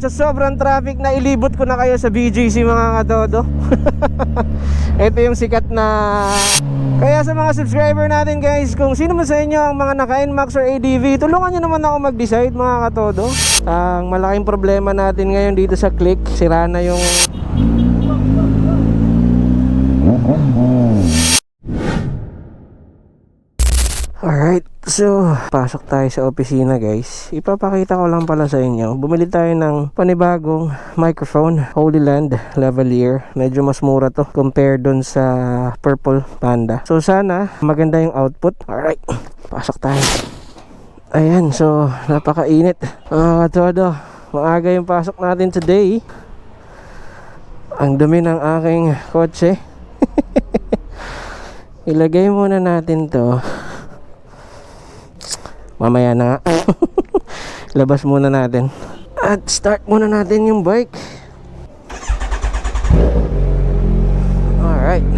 Sa sobrang traffic na ilibot ko na kayo sa BGC mga katodo. Ito yung sikat na. Kaya sa mga subscriber natin guys, kung sino man sa inyo ang mga naka-NMAX or ADV, tulungan nyo naman ako mag-decide mga katodo. Ang malaking problema natin ngayon dito sa Click, sira na yung Alright, so pasok tayo sa opisina guys. Ipapakita ko lang pala sa inyo. Bumili tayo ng panibagong microphone, Holy Land lavalier. Medyo mas mura to compare dun sa Purple Panda. So sana maganda yung output. Alright, pasok tayo. Ayan, so napakainit. Todo, maaga yung pasok natin today. Ang dumi ng aking kotse. Ilagay muna natin to. Mamaya na nga. Labas muna natin. At start muna natin yung bike. Alright.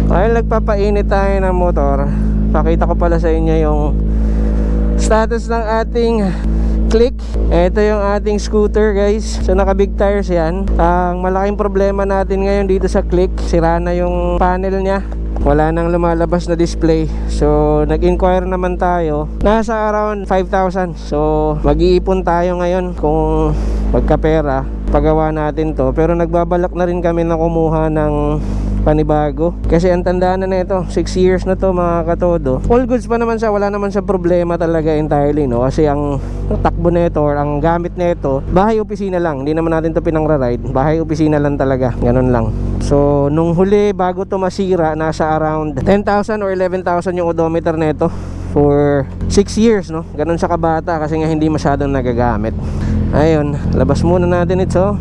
Dahil nagpapainit tayo ng motor, pakita ko pala sa inyo yung status ng ating Click. Ito yung ating scooter guys. So naka big tires yan. Ang malaking problema natin ngayon dito sa Click, sira na yung panel niya. Wala nang lumalabas na display. So nag-inquire naman tayo. Nasa around 5,000. So mag-iipon tayo ngayon kung magkapera, pagawa natin to. Pero nagbabalak na rin kami na kumuha ng panibago. Kasi ang tandaan na nito, 6 years na to mga katodo. All goods pa naman siya, wala naman siya problema talaga entirely, no? Kasi ang takbo nito or ang gamit nito, bahay opisina lang. Hindi naman natin to pinang-ride. Bahay opisina lang talaga. Ganun lang. So nung huli bago to masira, nasa around 10,000 or 11,000 yung odometer nito for 6 years, no? Ganun siya kabata kasi nga hindi masyadong nagagamit. Ayun, labas muna natin ito.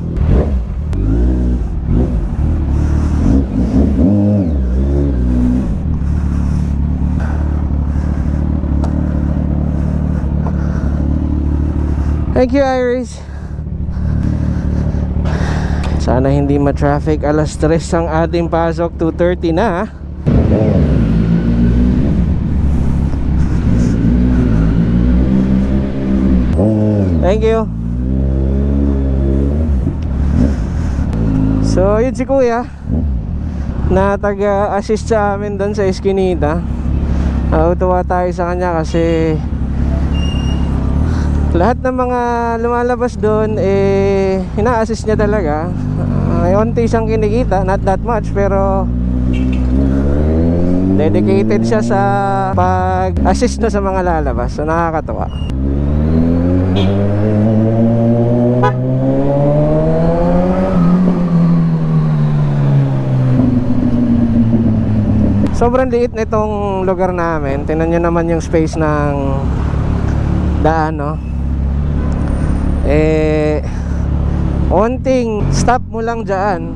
Thank you, Iris. Sana hindi ma-traffic. Alas 3 ang ating pasok, 2:30 na. Thank you. So yun si kuya na taga-assist sa amin doon sa Eskinita. Tuwa tayo sa kanya kasi lahat ng mga lumalabas doon ina-assist niya talaga. Onti siyang kinikita, not that much, pero dedicated siya sa pag-assist na sa mga lalabas. So nakakatuwa. Sobrang liit na itong lugar namin. Tingnan nyo naman yung space ng daan, no? Onting stop mo lang dyan,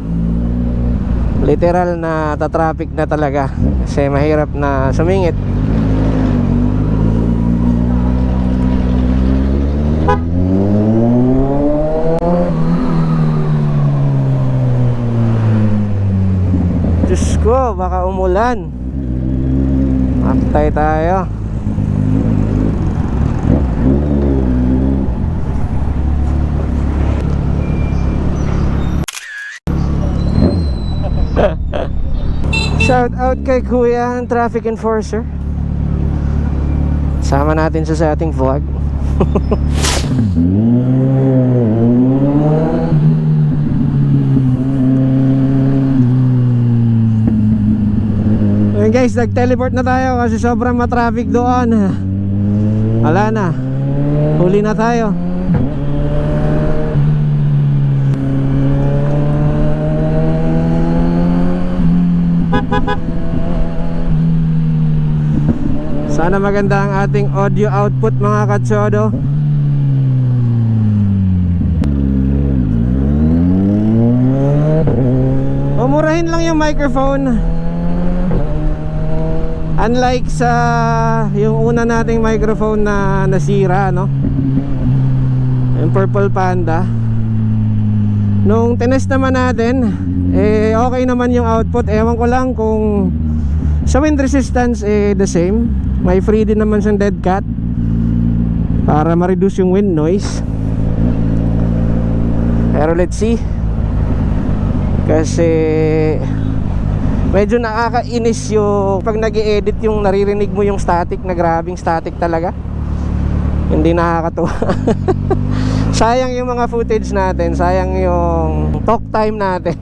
literal na tatraffic na talaga kasi mahirap na sumingit. Diyos ko, baka umulan. Antay tayo. Shout out kay kuya ang traffic enforcer. Sama natin siya sa ating vlog. Ayun guys, nag-teleport na tayo kasi sobrang matraffic doon. Wala na, huli na tayo. Sana maganda ang ating audio output mga katsodo. Mumurahin lang yung microphone. Unlike sa yung una nating microphone na nasira, no? Yung Purple Panda. Nung tinest naman natin, okay naman yung output. Ewan ko lang kung sa wind resistance the same. May free din naman siyang dead cat. para ma-reduce yung wind noise. Pero let's see, kasi medyo nakakainis yung pag nag-i-edit yung naririnig mo yung static na grabing static talaga. Hindi nakakatuwa. Sayang yung mga footage natin, sayang yung talk time natin.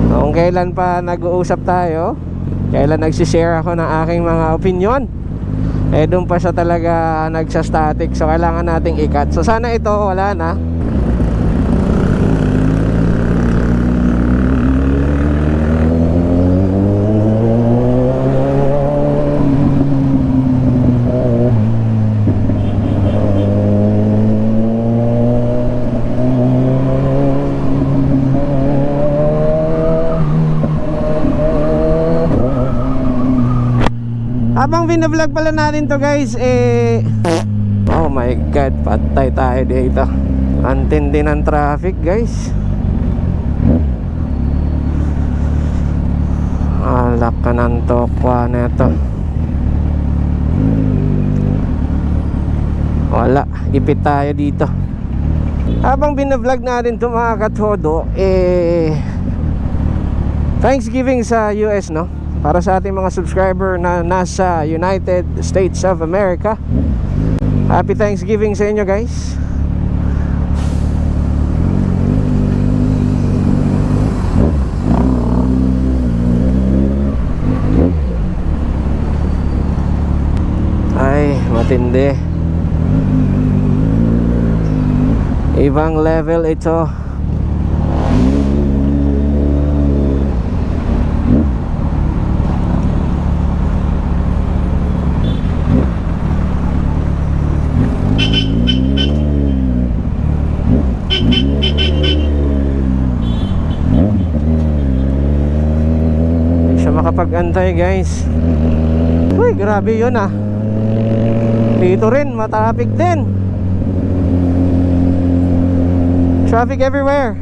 Kung kailan pa nag-uusap tayo, kailan nagsishare ako ng aking mga opinion, doon pa siya talaga nagsa-static. So kailangan nating i-cut. So sana ito wala na. Habang binablog pala natin to guys, oh my god, patay tayo dito. Antindi ng traffic guys. Alak ka ng tokwa na ito. Wala, ipit tayo dito. Habang binablog natin to mga katodo, Thanksgiving sa US, no? Para sa ating mga subscriber na nasa United States of America. Happy Thanksgiving sa inyo guys. Ay, matindi. Ibang level ito. Makapag-antay guys. Uy, grabe yun ah. Dito rin, matraffic din. Traffic everywhere.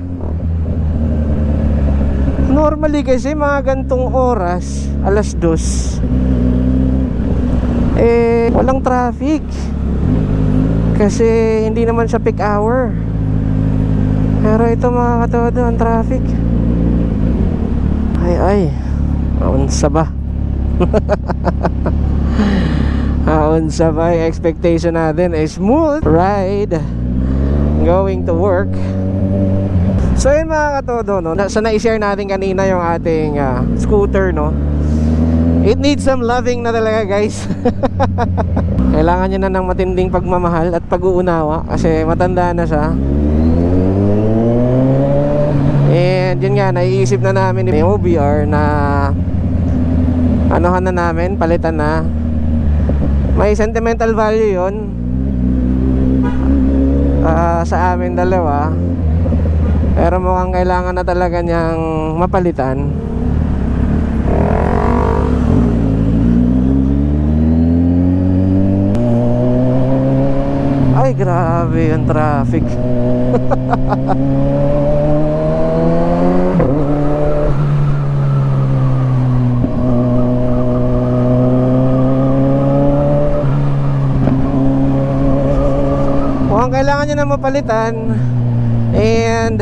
Normally kasi mga gantong oras, alas 2, walang traffic. Kasi hindi naman siya peak hour. Pero ito mga katodo, ang traffic. Ay unsa ba? Unsa ba? Yung expectation natin ay smooth ride going to work. So yun mga katodo, no? Sa na-share natin kanina yung ating scooter, no? It needs some loving na talaga guys. Kailangan niya na ng matinding pagmamahal at pag-uunawa kasi matanda na siya. And yun nga, naiisip na namin yung OBR na anuhan na namin, palitan na. May sentimental value yun sa amin dalawa. Pero mukhang kailangan na talaga niyang mapalitan. Ay grabe yung traffic. Kailangan nyo na mapalitan. And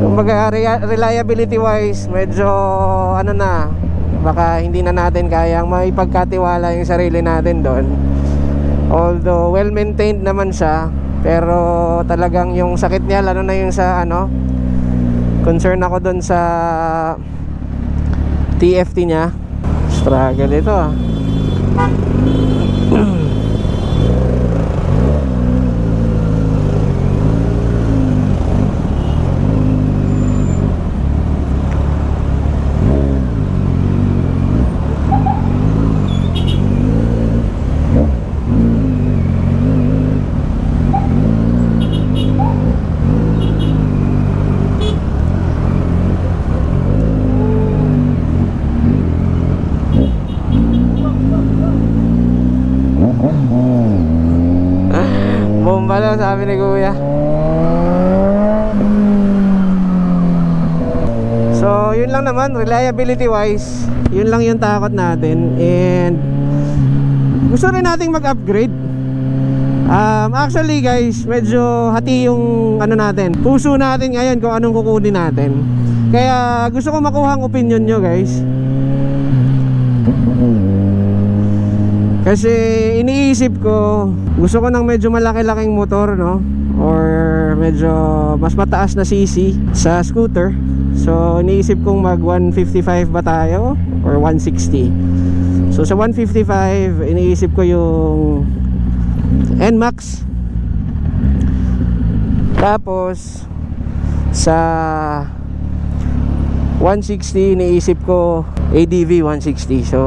kumbaga reliability wise, medyo ano na, baka hindi na natin kayang maipagkatiwala yung sarili natin doon. Although well maintained naman siya, pero talagang yung sakit niya, lalo na yung sa concern ako doon sa TFT niya. Struggle ito ah. Bomba lang sabi ni kuya. So yun lang naman, reliability wise, yun lang yung takot natin. And gusto rin nating mag-upgrade. Actually guys, medyo hati yung ano natin, puso natin ngayon kung anong kukunin natin. Kaya gusto ko makuha ang opinion nyo guys. Kasi iniisip ko, gusto ko ng medyo malaki-laking motor, no? Or medyo mas mataas na cc sa scooter. So iniisip kong mag 155 ba tayo or 160. So sa 155 iniisip ko yung NMAX. Tapos sa 160 iniisip ko ADV 160. So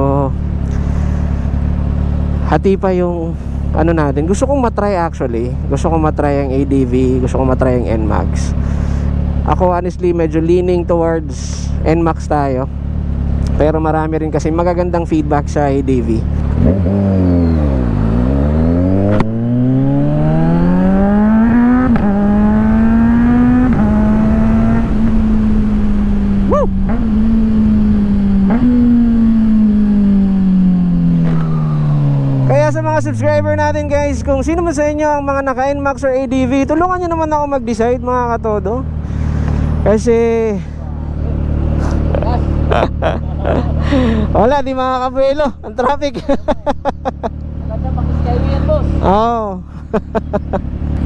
hati pa yung ano natin. Gusto kong matry actually. Gusto kong matry ang ADV, gusto kong matry ang NMAX. Ako honestly medyo leaning towards NMAX tayo. Pero marami rin kasi magagandang feedback sa ADV. Woo! Kaya sa mga subscriber natin guys, kung sino man sa inyo ang mga naka-NMAX or ADV, tulungan nyo naman ako mag-decide mga katodo. Kasi wala, di makakabuelo ang traffic. Maganda pang-skyway yan, boss. Oh.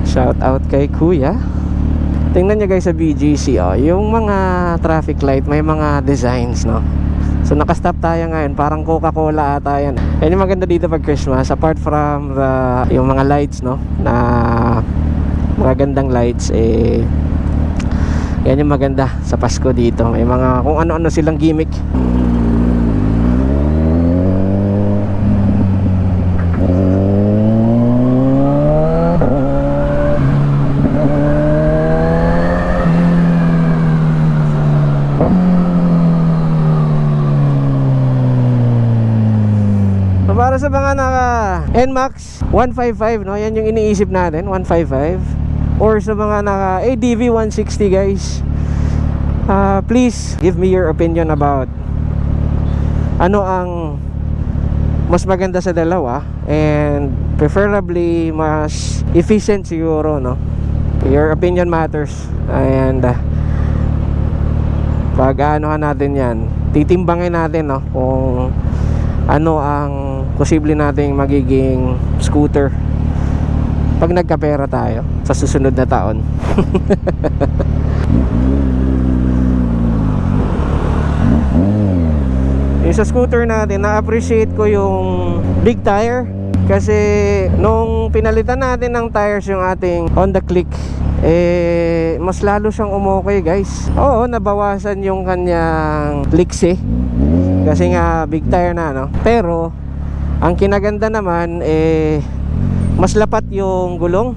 Shout out kay Kuya. Tingnan nyo guys sa BGC, oh, yung mga traffic light may mga designs, no? So nakastop tayo ngayon, parang Coca-Cola ata yan. Yan yung maganda dito pag Christmas. Apart from yung mga lights, no, na mga gandang lights, eh yan yung maganda sa Pasko dito. May mga kung ano-ano silang gimmick. So para sa mga naka NMAX 155, no, yan yung iniisip natin, 155. Or sa mga naka ADV 160 guys, please give me your opinion about ano ang mas maganda sa dalawa, and preferably mas efficient siguro, no? Your opinion matters. And pag aanohan natin yan, titimbangin natin, no, kung ano ang posible nating magiging scooter pag nagkapera tayo sa susunod na taon. Yung sa scooter natin, na-appreciate ko yung big tire. Kasi nung pinalitan natin ng tires yung ating Honda Click, eh mas lalo siyang umokay guys. Oo, nabawasan yung kanyang liksi kasi nga big tire na, no? Pero ang kinaganda naman, eh mas lapat yung gulong.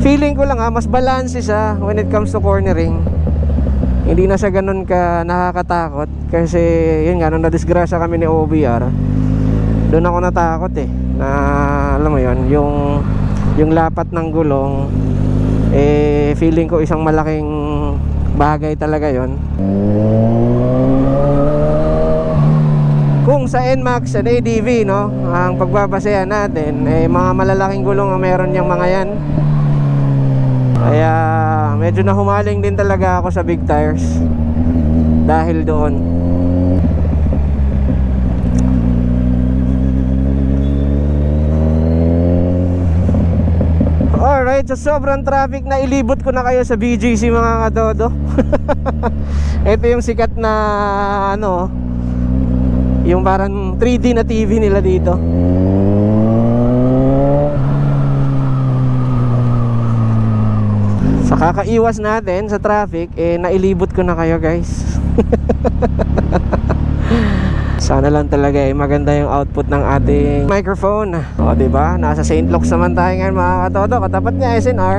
Feeling ko lang mas balance siya when it comes to cornering. Hindi na siya ganun ka nakakatakot. Kasi yun nga, nung nadisgrasya kami ni OBR, doon ako natakot na alam mo yun, yung lapat ng gulong, eh feeling ko isang malaking bagay talaga yon. Kung sa NMAX and ADV, no, ang pagbabasehan natin, eh mga malalaking gulong ang meron yung mga yan. Kaya medyo nahumaling din talaga ako sa big tires dahil doon. Alright, sa sobrang traffic na ilibot ko na kayo sa BGC mga katodo. Ito yung sikat na ano, yung parang 3D na TV nila dito. Sa kakaiwas natin sa traffic, eh nailibot ko na kayo guys. Sana lang talaga maganda yung output ng ating microphone. O diba, nasa St. Luke's naman tayo ngayon mga katodo, katapat niya SNR.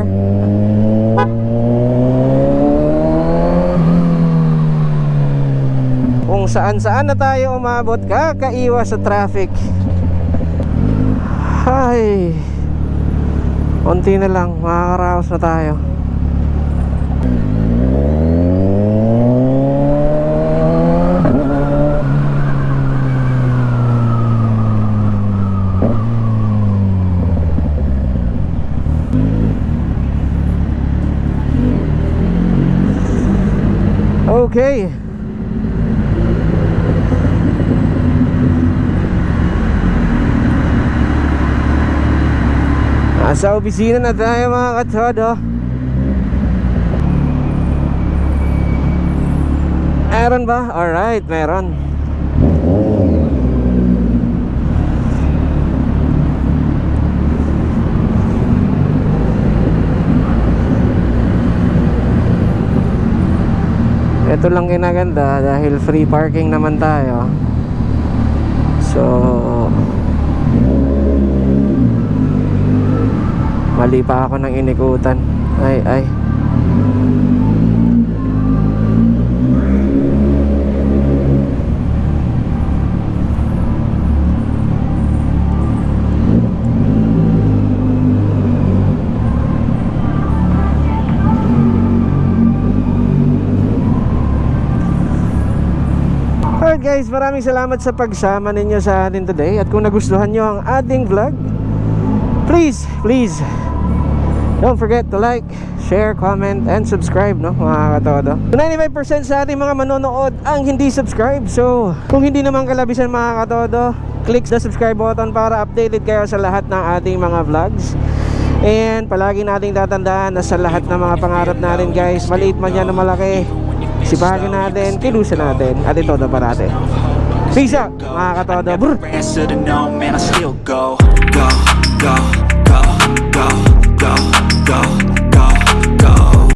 Kung saan-saan na tayo umabot, kakaiwas sa traffic. Ay, konti na lang, makakaraos na tayo. Okay. Nasa opisina na tayo mga katodo. Meron ba? Alright, meron. Ito lang kinaganda dahil free parking naman tayo. So mali pa ako ng inikutan. Ay. Alright guys, maraming salamat sa pagsama ninyo sa atin today. At kung nagustuhan nyo ang ating vlog, please don't forget to like, share, comment, and subscribe, no mga katodo. 95% sa ating mga manonood ang hindi subscribe. So kung hindi naman kalabisan mga katodo, click the subscribe button para updated kayo sa lahat ng ating mga vlogs. And palagi nating tatandaan na sa lahat ng mga pangarap natin guys, maliit man yan na malaki, sipagin natin, kilusan natin, at ito na parate. Peace out mga katodo. Brr! Answer to no, man, I still go, go, go, go, go, go, go.